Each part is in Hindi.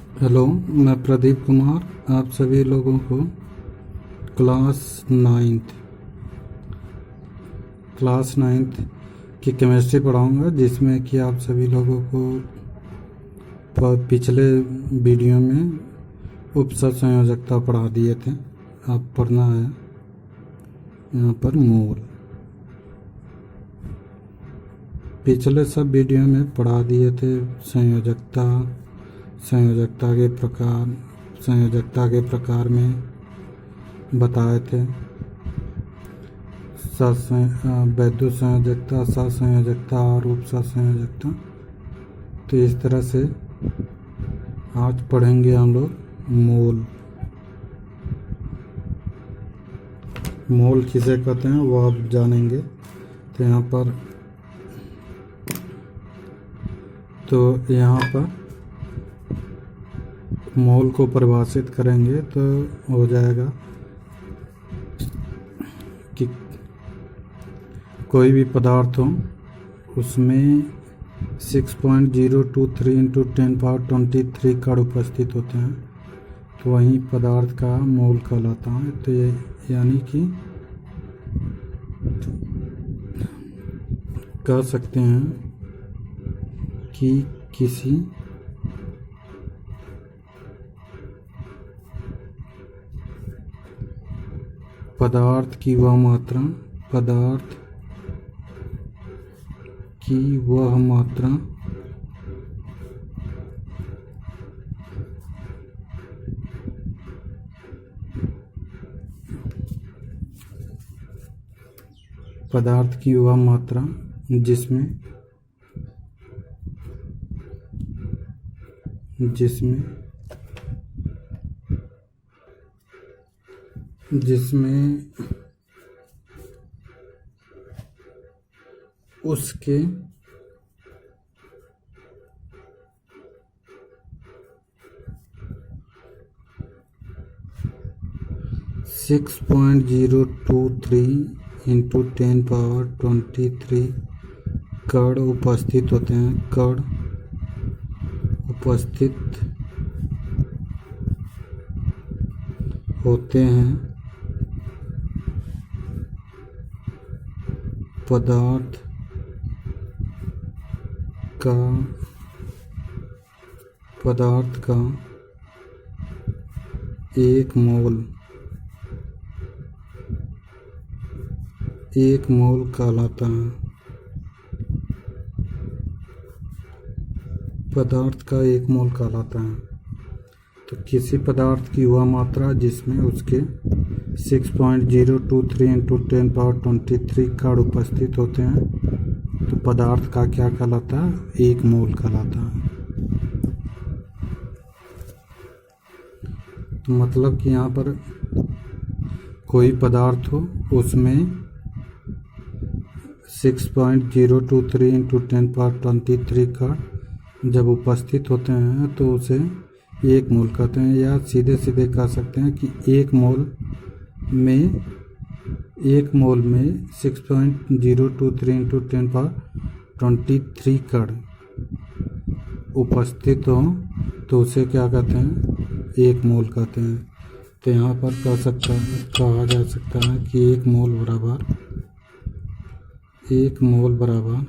हेलो, मैं प्रदीप कुमार आप सभी लोगों को क्लास नाइन्थ की केमिस्ट्री पढ़ाऊंगा, जिसमें कि आप सभी लोगों को पिछले वीडियो में उपसर्ग संयोजकता पढ़ा दिए थे। अब पढ़ना है यहाँ पर मोल। पिछले सब वीडियो में पढ़ा दिए थे संयोजकता के प्रकार में बताए थे। वैद्युत संयोजकता, सहसंयोजकता और उपसंयोजकता। तो इस तरह से आज पढ़ेंगे हम लोग मोल। मोल किसे कहते हैं वो आप जानेंगे। तो यहाँ पर मोल को परिभाषित करेंगे तो हो जाएगा कि कोई भी पदार्थ हो उसमें 6.023 × 10⁻23 कण उपस्थित होते हैं, तो वही पदार्थ का मोल कहलाता है। तो ये यानी कि कह सकते हैं कि किसी पदार्थ की वह मात्रा जिसमें उसके 6.023 × 10⁻23 कण उपस्थित होते हैं। पदार्थ का एक मोल कहलाता है। तो किसी पदार्थ की वह मात्रा जिसमें उसके 6.023 × 10⁻23 कण उपस्थित होते हैं, तो पदार्थ का क्या कहलाता है? एक मोल कहलाता है। तो मतलब कि यहाँ पर कोई पदार्थ हो उसमें 6.023 × 10⁻23 कण जब उपस्थित होते हैं तो उसे एक मोल कहते हैं, या सीधे सीधे कह सकते हैं कि एक मोल में 6.023 × 10⁻23 कण उपस्थित हो तो उसे क्या कहते हैं? एक मोल कहते हैं। तो यहाँ पर कहा जा सकता है कि एक मोल बराबर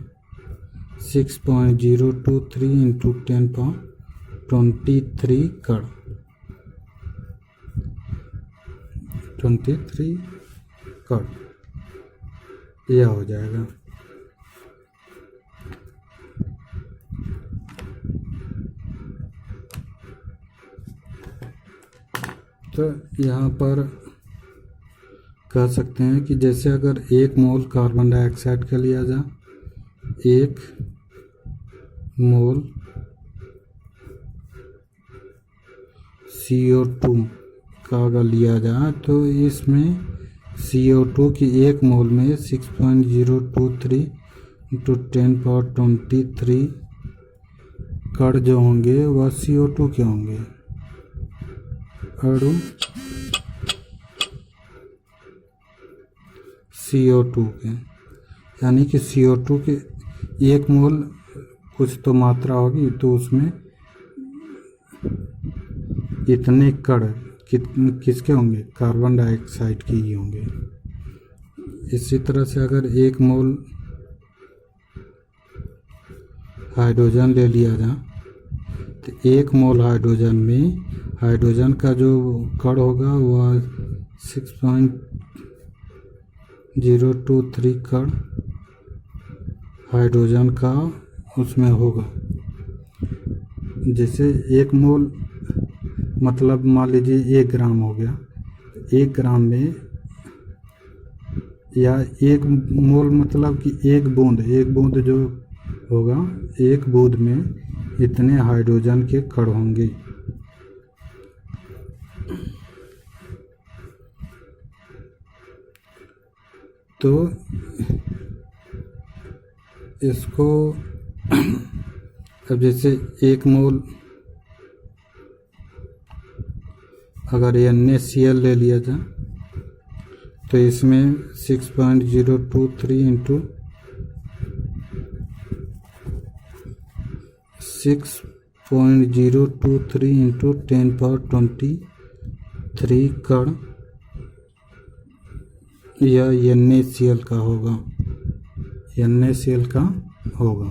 6.023 × 10⁻23 कण 23 कण यह हो जाएगा। तो यहाँ पर कह सकते हैं कि जैसे अगर एक मोल कार्बन डाइऑक्साइड का लिया जाए, एक मोल CO2 का अगर लिया जाए तो इसमें CO2 की एक मोल में 6.023 × 10⁻23 कण जो होंगे वह CO2 के होंगे, अणु CO2 के। यानी कि CO2 के एक मोल कुछ तो मात्रा होगी, तो उसमें इतने कण किसके होंगे, कार्बन डाइऑक्साइड के ही होंगे। इसी तरह से अगर 1 मोल हाइड्रोजन ले लिया जाए तो 1 मोल हाइड्रोजन में हाइड्रोजन का जो कण होगा वह 6.023 कण हाइड्रोजन का उसमें होगा। जैसे 1 मोल मतलब मान लीजिए 1 ग्राम हो गया, 1 ग्राम में या 1 मोल मतलब कि 1 बूंद जो होगा, 1 बूंद में इतने हाइड्रोजन के कण होंगे। तो इसको अब जैसे 1 मोल अगर NaCl ले लिया जाए तो इसमें 6.023 इंटू 6.023 इंटू 10⁻23 कण यह NaCl का होगा, NaCl का होगा।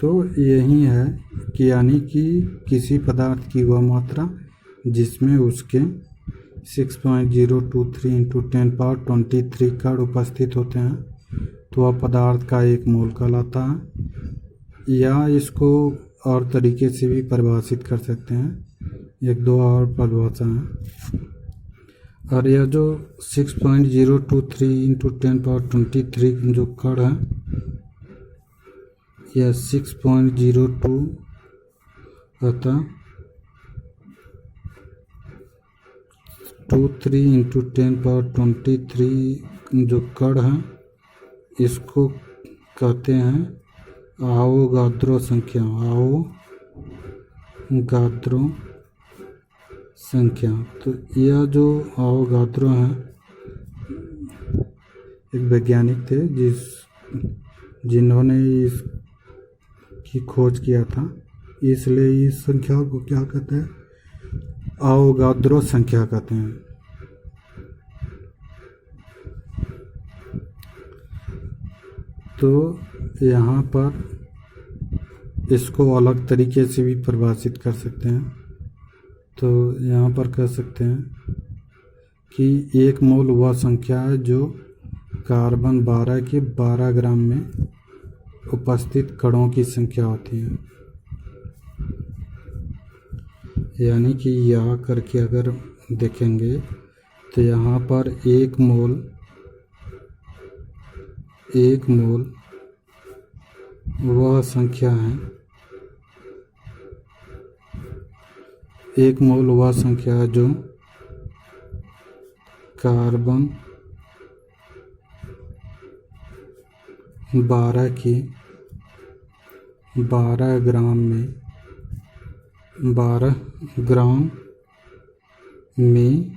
तो यही है कि यानी कि किसी पदार्थ की वह मात्रा जिसमें उसके 6.023 इंटू 10⁻23 कण उपस्थित होते हैं तो वह पदार्थ का 1 मोल कहलाता है। या इसको और तरीके से भी परिभाषित कर सकते हैं, 1-2 और परिभाषा है। और यह जो 6.023 इंटू 10⁻23 जो कण है, यह 6.02 अतः 23 इंटू 10⁻23 जो कण है इसको कहते हैं आवोगाद्रो संख्या। आवोगाद्रो संख्या। तो यह जो आवोगाद्रो है एक वैज्ञानिक थे जिन्होंने इसकी खोज किया था, इसलिए इस संख्या को क्या कहते हैं, आवोगाद्रो संख्या कहते हैं। तो यहाँ पर इसको अलग तरीके से भी परिभाषित कर सकते हैं। तो यहाँ पर कह सकते हैं कि 1 मोल वह संख्या है जो कार्बन 12 के 12 ग्राम में उपस्थित कणों की संख्या होती है। यानी कि यहाँ करके अगर देखेंगे तो यहाँ पर 1 मोल वह संख्या है, 1 मोल वह संख्या है जो कार्बन 12 के 12 ग्राम में 12 ग्राम में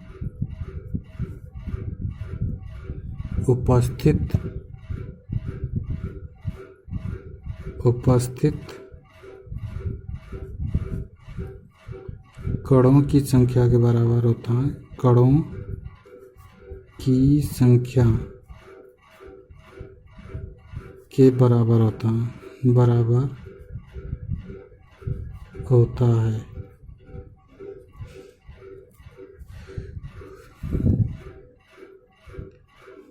उपस्थित कणों की संख्या के बराबर होता है। कणों की संख्या के बराबर होता है।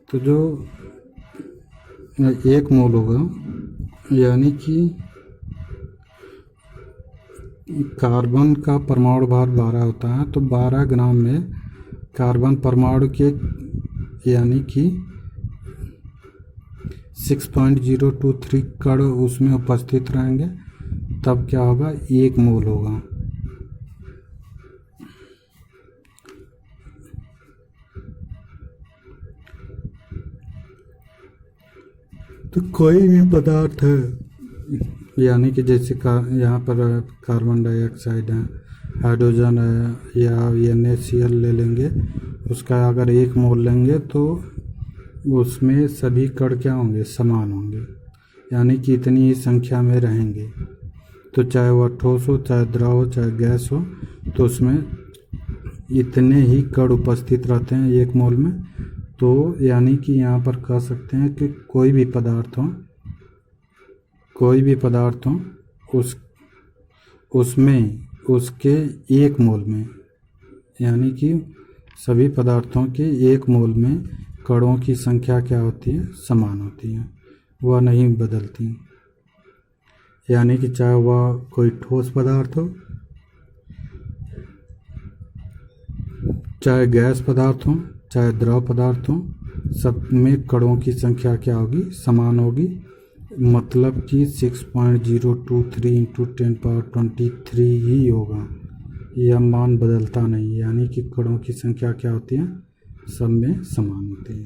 तो जो 1 मोल होगा यानी कि कार्बन का परमाणु भार 12 होता है, तो 12 ग्राम में कार्बन परमाणु के यानी कि 6.023 कण उसमें उपस्थित रहेंगे, तब क्या होगा, 1 मोल होगा। तो कोई भी पदार्थ है यानी कि जैसे यहाँ पर कार्बन डाइऑक्साइड है, हाइड्रोजन है या NaCl ले लेंगे, उसका अगर 1 मोल लेंगे तो उसमें सभी कण क्या होंगे, समान होंगे, यानी कि इतनी ही संख्या में रहेंगे। तो चाहे वह ठोस हो, चाहे द्रव हो, चाहे गैस हो, तो उसमें इतने ही कण उपस्थित रहते हैं एक मोल में। तो यानी कि यहाँ पर कह सकते हैं कि कोई भी पदार्थ हो उसमें उसके एक मोल में, यानी कि सभी पदार्थों के एक मोल में कणों की संख्या क्या होती है? समान होती है, वह नहीं बदलती। यानी कि चाहे वह कोई ठोस पदार्थ हो, चाहे गैस पदार्थ हो, चाहे द्रव पदार्थ हो, सब में कणों की संख्या क्या होगी? समान होगी। मतलब कि 6.023 इंटू 10⁻23 ही होगा, यह मान बदलता नहीं। यानी कि कणों की संख्या क्या होती है? सब में समान होती है।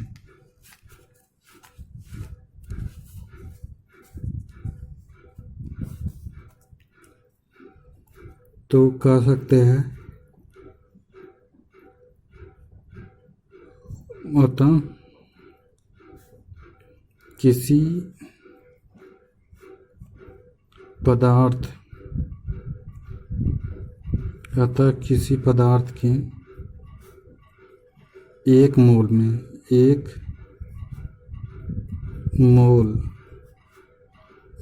तो कह सकते हैं किसी पदार्थ के एक मोल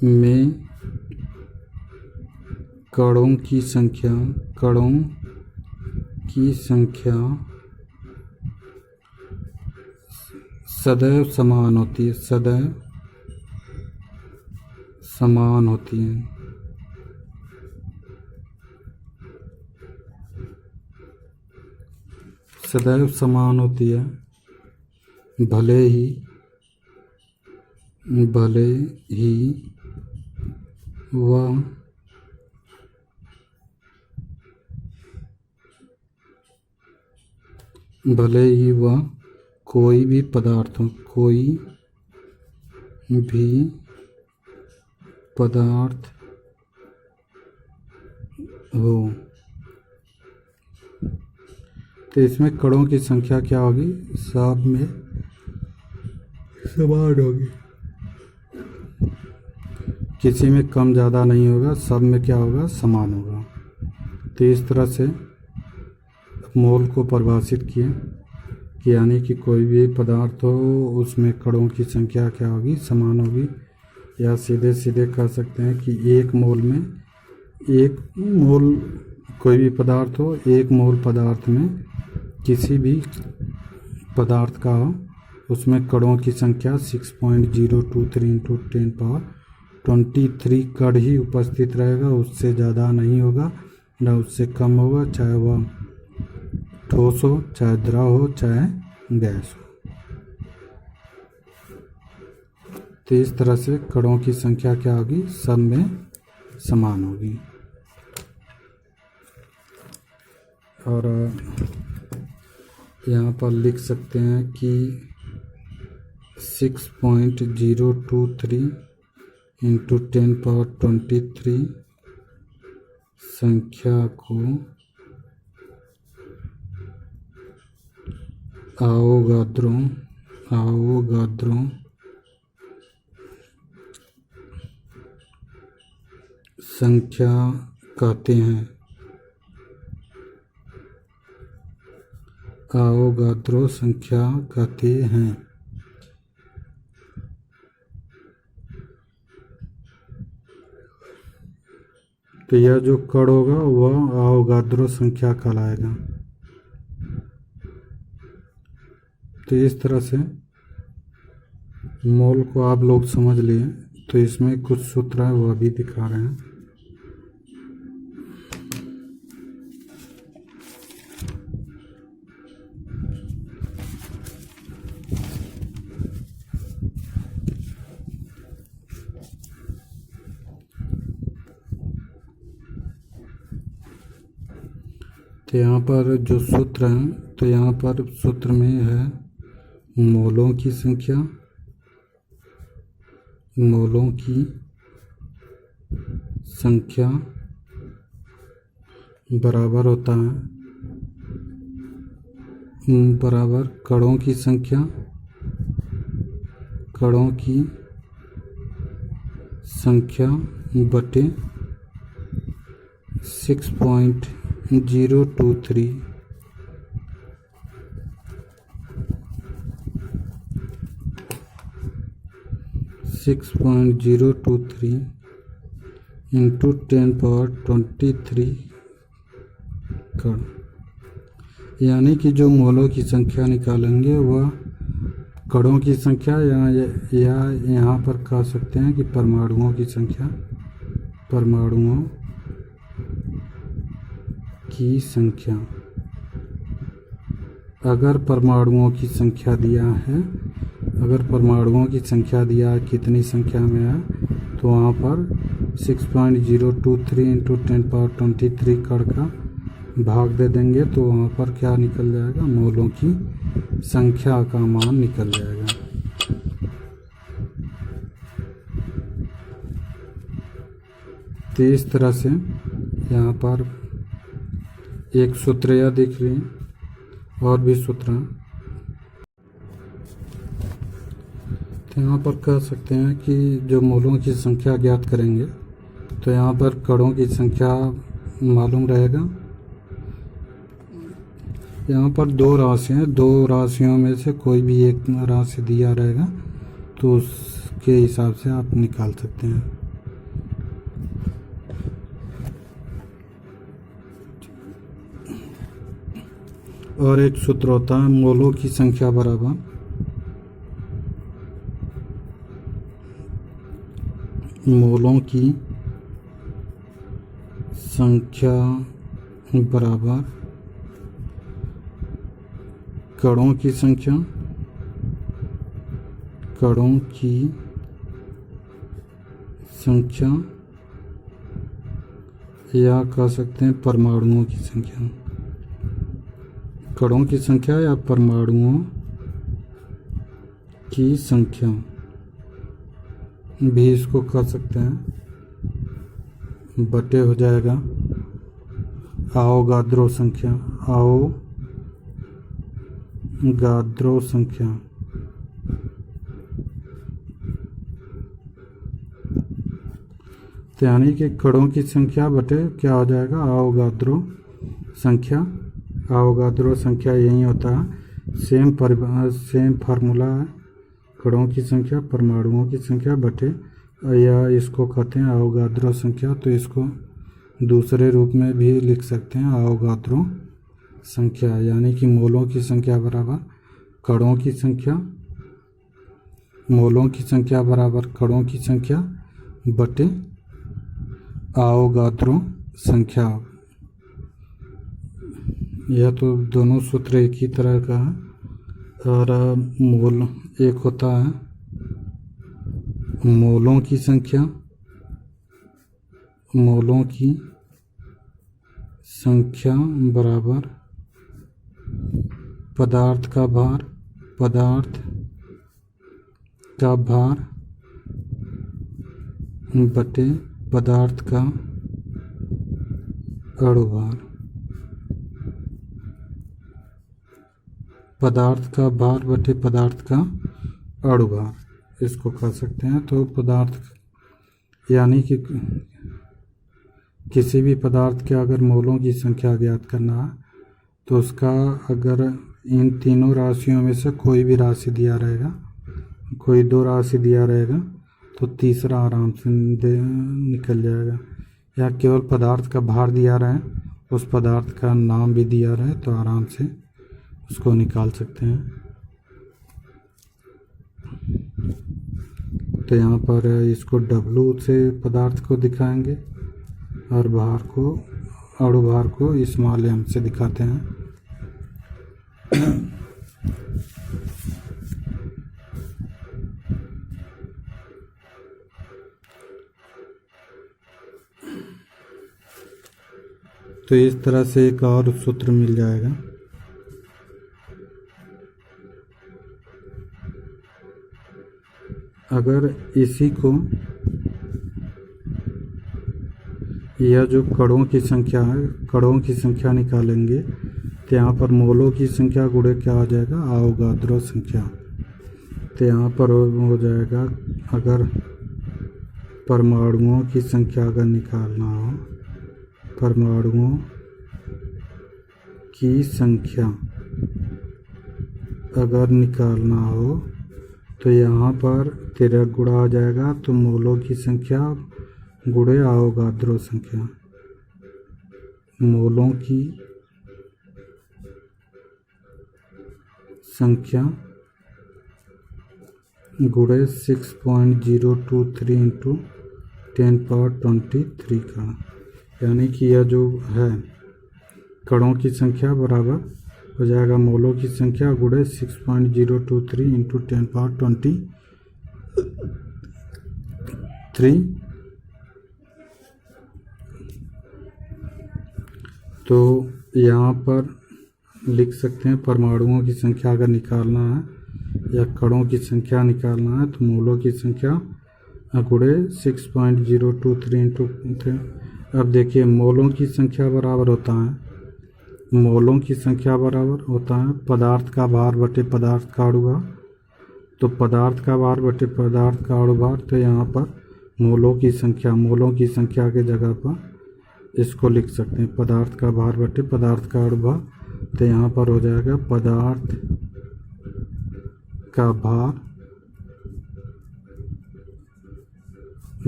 में कणों की संख्या सदैव समान होती है, सदैव समान होती है, भले ही वह कोई भी पदार्थ हो। तो इसमें कणों की संख्या क्या होगी? सब में समान होगी, किसी में कम ज़्यादा नहीं होगा, सब में क्या होगा? समान होगा। तो इस तरह से मोल को परिभाषित किए कि यानी कि कोई भी पदार्थ हो उसमें कणों की संख्या क्या होगी? समान होगी। या सीधे सीधे कह सकते हैं कि एक मोल कोई भी पदार्थ हो, एक मोल पदार्थ में किसी भी पदार्थ का हो, उसमें कणों की संख्या 6.023 इंटू 10⁻23 कण ही उपस्थित रहेगा, उससे ज़्यादा नहीं होगा न उससे कम होगा, चाहे वह ठोस हो, चाहे द्रव हो, चाहे गैस हो। तो इस तरह से कणों की संख्या क्या होगी? सब में समान होगी। और यहाँ पर लिख सकते हैं कि 6.023 इंटू 10⁻23 संख्या को आवोगाद्रो संख्या कहते हैं। आवोगाद्रो संख्या कहते हैं। तो यह जो कण होगा वह आवोगाद्रो संख्या कहलाएगा। तो इस तरह से मोल को आप लोग समझ लिए। तो इसमें कुछ सूत्र है वह भी दिखा रहे हैं। तो यहाँ पर जो सूत्र हैं, तो यहाँ पर सूत्र में है मोलों की संख्या बराबर होता है बराबर कणों की संख्या बटे 6.023 इंटू 10⁻23 कण, यानी कि जो मोलों की संख्या निकालेंगे वह कणों की संख्या या यहाँ पर कह सकते हैं कि परमाणुओं की संख्या, परमाणुओं की संख्या। अगर परमाणुओं की संख्या दिया है, अगर परमाणुओं की संख्या दिया है कितनी संख्या में है, तो वहाँ पर 6.023 इंटू 10⁻23 कण का भाग दे देंगे, तो वहाँ पर क्या निकल जाएगा, मोलों की संख्या का मान निकल जाएगा। तो इस तरह से यहाँ पर एक सूत्र यह दिख रही है, और भी सूत्र हैं। तो यहाँ पर कह सकते हैं कि जो मोलों की संख्या ज्ञात करेंगे, तो यहाँ पर कणों की संख्या मालूम रहेगा। यहाँ पर दो राशियाँ हैं, दो राशियों में से कोई भी एक राशि दिया रहेगा, तो उसके हिसाब से आप निकाल सकते हैं। और एक सूत्र होता है मोलों की संख्या बराबर मोलों की संख्या बराबर कणों की संख्या, कणों की संख्या, या कह सकते हैं परमाणुओं की संख्या। कणों की संख्या या परमाणुओं की संख्या भी इसको कह सकते हैं, बटे हो जाएगा आवोगाद्रो संख्या, आवोगाद्रो संख्या। तो यानी कि कणों की संख्या बटे क्या हो जाएगा, आवोगाद्रो संख्या। आवोगाद्रो संख्या यही होता है, सेम फार्मूला है, कणों की संख्या परमाणुओं की संख्या बटे, या इसको कहते हैं आवोगाद्रो संख्या। तो इसको दूसरे रूप में भी लिख सकते हैं, आवोगाद्रो संख्या, यानी कि मोलों की संख्या बराबर कणों की संख्या, मोलों की संख्या बराबर कणों की संख्या बटे आवोगाद्रो संख्या। यह तो दोनों सूत्र एक ही तरह का है। और मोल एक होता है मोलों की संख्या, मोलों की संख्या बराबर पदार्थ का भार, पदार्थ का भार बटे पदार्थ का अणुभार, पदार्थ का भार बटे पदार्थ का अणुभार, इसको कह सकते हैं। तो पदार्थ यानी कि किसी भी पदार्थ के अगर मोलों की संख्या ज्ञात करना है, तो उसका अगर इन तीनों राशियों में से कोई भी राशि दिया रहेगा, कोई दो राशि दिया रहेगा, तो तीसरा आराम से निकल जाएगा। या केवल पदार्थ का भार दिया रहे, उस पदार्थ का नाम भी दिया रहे, तो आराम से उसको निकाल सकते हैं। तो यहाँ पर इसको W से पदार्थ को दिखाएंगे और भार को, अणुभार को स्मॉल m से दिखाते हैं। तो इस तरह से एक और सूत्र मिल जाएगा। अगर इसी को, यह जो कणों की संख्या है, कणों की संख्या निकालेंगे, तो यहाँ पर मोलों की संख्या गुणे क्या हो जाएगा, आवोगाद्रो संख्या। तो यहाँ पर हो जाएगा, अगर परमाणुओं की संख्या अगर निकालना हो, परमाणुओं की संख्या अगर निकालना हो तो यहाँ पर तिरक गुणा आ जाएगा, तो मोलों की संख्या गुणे अवोगाद्रो संख्या, मोलों की संख्या गुणे 6.023 इंटू 10⁻23 का, यानी कि यह जो है कणों की संख्या बराबर हो जाएगा मोलों की संख्या गुणे 6.023 इंटू 10⁻23। तो यहाँ पर लिख सकते हैं परमाणुओं की संख्या अगर निकालना है या कणों की संख्या निकालना है तो मोलों की संख्या गुणे 6.023 इंटू। अब देखिए मोलों की संख्या बराबर होता है, मोलों की संख्या बराबर होता है पदार्थ का भार बटे पदार्थ का अणुभार। तो पदार्थ का भार बटे पदार्थ का अणुभार, तो यहाँ पर मोलों की संख्या के जगह पर इसको लिख सकते हैं पदार्थ का भार बटे पदार्थ का अणुभार। तो यहाँ पर हो जाएगा पदार्थ का भार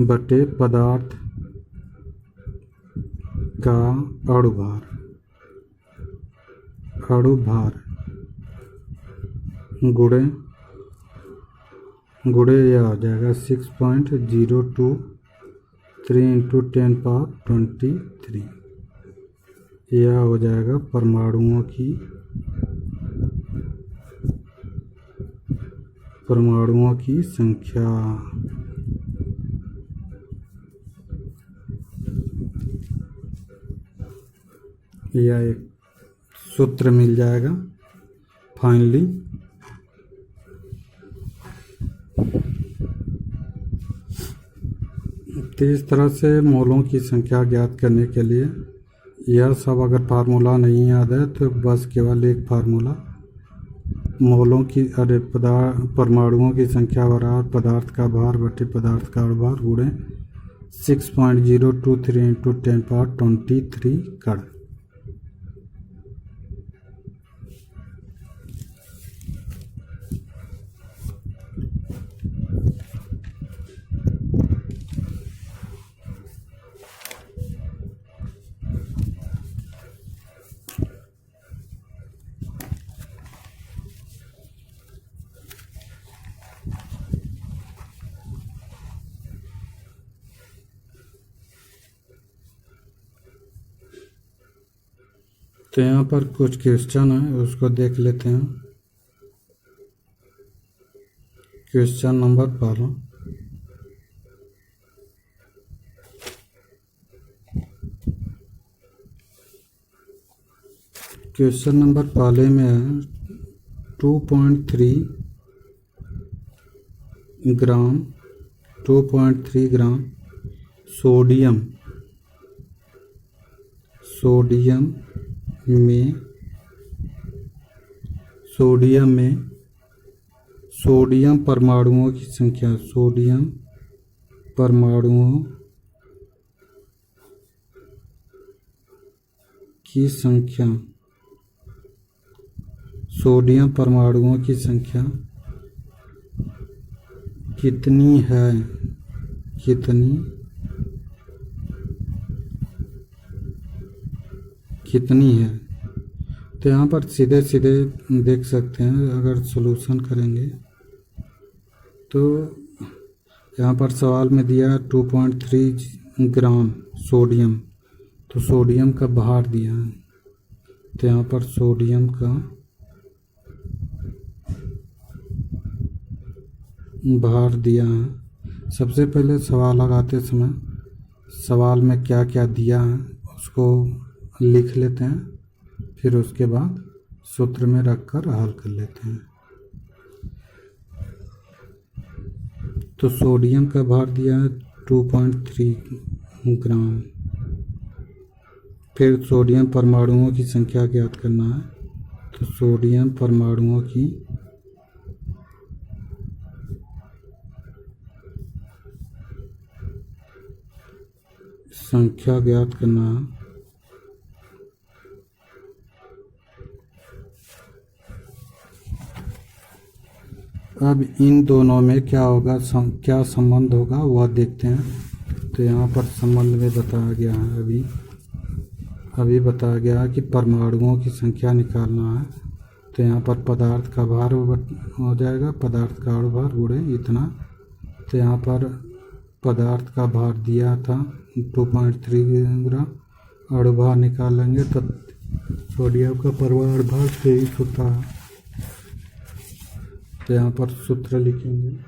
बटे पदार्थ का अणुभार गुणे यह हो जाएगा 6.023 इंटू 10⁻23। यह हो जाएगा परमाणुओं की संख्या। यह एक सूत्र मिल जाएगा फाइनली। तो इस तरह से मोलों की संख्या ज्ञात करने के लिए यह सब अगर फार्मूला नहीं याद है तो बस केवल एक फार्मूला मोलों की परमाणुओं की संख्या बराबर पदार्थ का भार बटे पदार्थ का अणुभार गुणे 6.023 इंटू 10⁻23 कण। तो यहाँ पर कुछ क्वेश्चन है उसको देख लेते हैं। क्वेश्चन नंबर पहला, क्वेश्चन नंबर पहले में है 2.3 ग्राम सोडियम सोडियम परमाणुओं की संख्या, सोडियम परमाणुओं की संख्या कितनी है, कितनी है। तो यहाँ पर सीधे सीधे देख सकते हैं, अगर सॉल्यूशन करेंगे तो यहाँ पर सवाल में दिया 2.3 ग्राम सोडियम, तो सोडियम का भार दिया है। तो यहाँ पर सोडियम का भार दिया है। सबसे पहले सवाल लगाते समय सवाल में क्या क्या दिया है उसको लिख लेते हैं, फिर उसके बाद सूत्र में रखकर हल कर लेते हैं। तो सोडियम का भार दिया है 2.3 ग्राम। फिर सोडियम परमाणुओं की संख्या ज्ञात करना है, तो सोडियम परमाणुओं की संख्या ज्ञात करना है। अब इन दोनों में क्या होगा, क्या संबंध होगा वह देखते हैं। तो यहाँ पर संबंध में बताया गया है, अभी बताया गया है कि परमाणुओं की संख्या निकालना है। तो यहाँ पर पदार्थ का भार हो जाएगा, पदार्थ का अणुभार गुणे इतना। तो यहाँ पर पदार्थ का भार दिया था 2.3 ग्राम, अणुभार निकालेंगे तो सोडियम का परमाणु भार 23 होता है। तो यहाँ पर सूत्र लिखेंगे,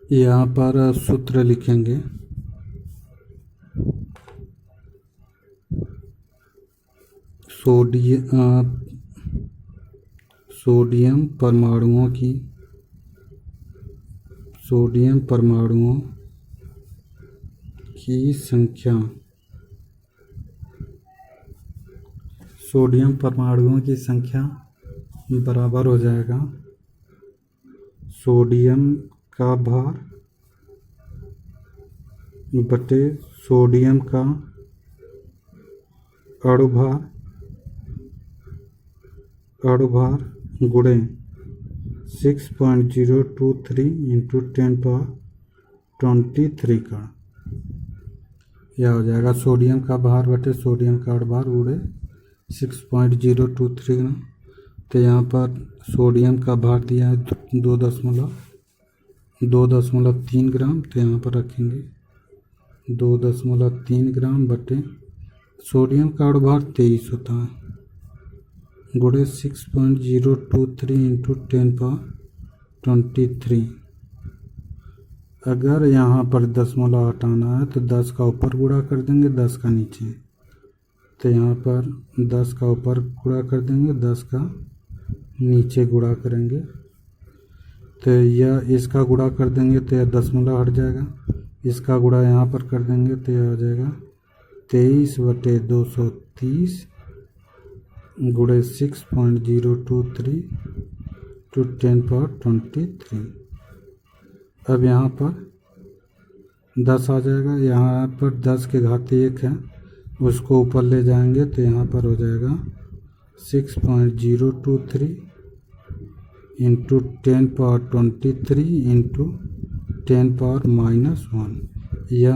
यहाँ पर सूत्र लिखेंगे सोडियम परमाणुओं की संख्या, सोडियम परमाणुओं की संख्या बराबर हो जाएगा सोडियम का भार बटे सोडियम का अणुभार गुणे 6.023 इंटू 10⁻23 का। यह हो जाएगा सोडियम का भार बटे सोडियम का अणुभार गुणे 6.023 ग्राम। तो यहाँ पर सोडियम का भार दिया है 2.3 ग्राम। तो यहाँ पर रखेंगे 2.3 ग्राम बटे सोडियम का अणुभार 23 होता है गुणे 6.023 इंटू 10⁻23। अगर यहाँ पर दशमलव हटाना है तो 10 का ऊपर गुणा कर देंगे, 10 का नीचे। तो यहाँ पर 10 का ऊपर गुणा कर देंगे, 10 का नीचे गुणा करेंगे। तो यह इसका गुणा कर देंगे तो यह दशमलव हट जाएगा, इसका गुणा यहाँ पर कर देंगे तो यह हो जाएगा 23/230 गुणे 6.023 टू 10⁻23। अब यहाँ पर 10 आ जाएगा, यहाँ पर 10 के घाते 1 है, उसको ऊपर ले जाएंगे तो यहाँ पर हो जाएगा 6.023 इंटू 10⁻23 इंटू 10⁻−1। यह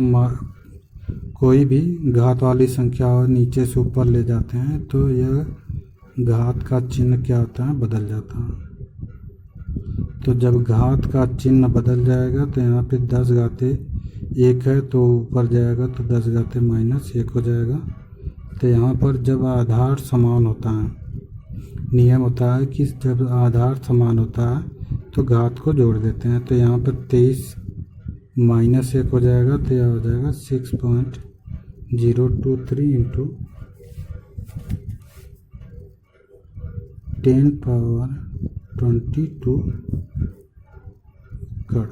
कोई भी घात वाली संख्या और नीचे से ऊपर ले जाते हैं तो यह घात का चिन्ह क्या होता है, बदल जाता है। तो जब घात का चिन्ह बदल जाएगा तो यहाँ पे 10 घाते 1 है तो ऊपर जाएगा तो 10 घाते -1 हो जाएगा। तो यहाँ पर जब आधार समान होता है, नियम होता है कि जब आधार समान होता है तो घात को जोड़ देते हैं। तो यहाँ पर 23 -1 हो जाएगा तो यह हो जाएगा 6.023 इंटू 10⁻22 कड़।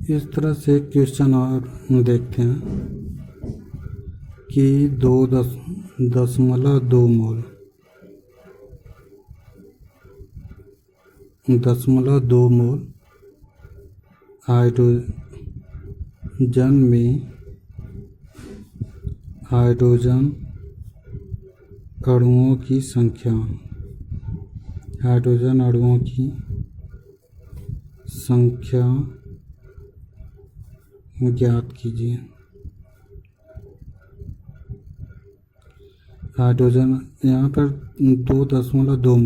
इस तरह से क्वेश्चन और देखते हैं कि 2.2 मोल 0.2 मोल हाइड्रोजन में हाइड्रोजन अणुओं की संख्या, हाइड्रोजन अणुओं की संख्या ज्ञात कीजिए। हाइड्रोजन यहाँ पर 2.2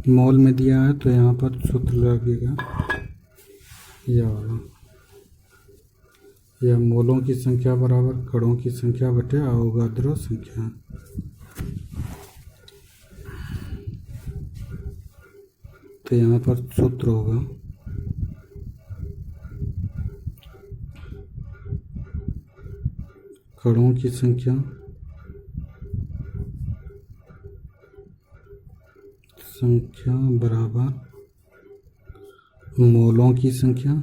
मोल में दिया है तो यहाँ पर सूत्र लगेगा यह वाला, यह मोलों की संख्या बराबर कणों की संख्या बटे अवोगाद्रो संख्या। तो यहाँ पर सूत्र होगा कणों की संख्या बराबर मोलों की संख्या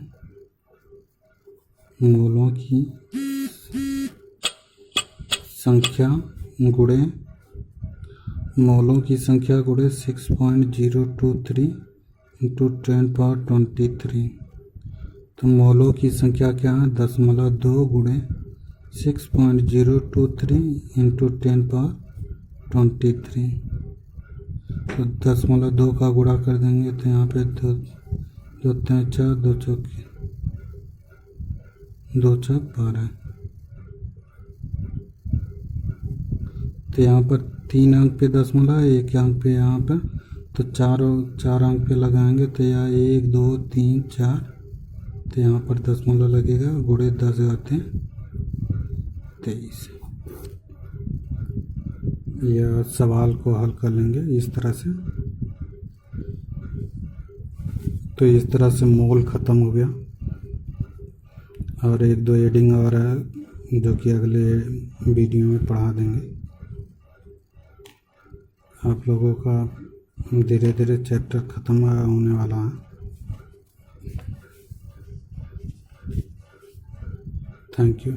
गुणे मोलों की संख्या गुणे 6.023 इंटू 10⁻23। तो मोलों की संख्या क्या है 0.2 गुणे 6.023 इंटू 10⁻23। तो 0.2 का गुणा कर देंगे तो यहाँ पे 2 3 4 2 चौक 12। तो यहाँ पर 3 अंक पे दशमलव, 1 अंक पे यहाँ पर, तो चार अंक पे लगाएंगे तो यहाँ 1 2 3 4, तो यहाँ पर दशमलव लगेगा गुणे 10⁻23। यह सवाल को हल कर लेंगे इस तरह से। तो इस तरह से मोल ख़त्म हो गया और 1 2 एडिंग और है जो कि अगले वीडियो में पढ़ा देंगे। आप लोगों का धीरे धीरे चैप्टर ख़त्म होने वाला है। Thank you.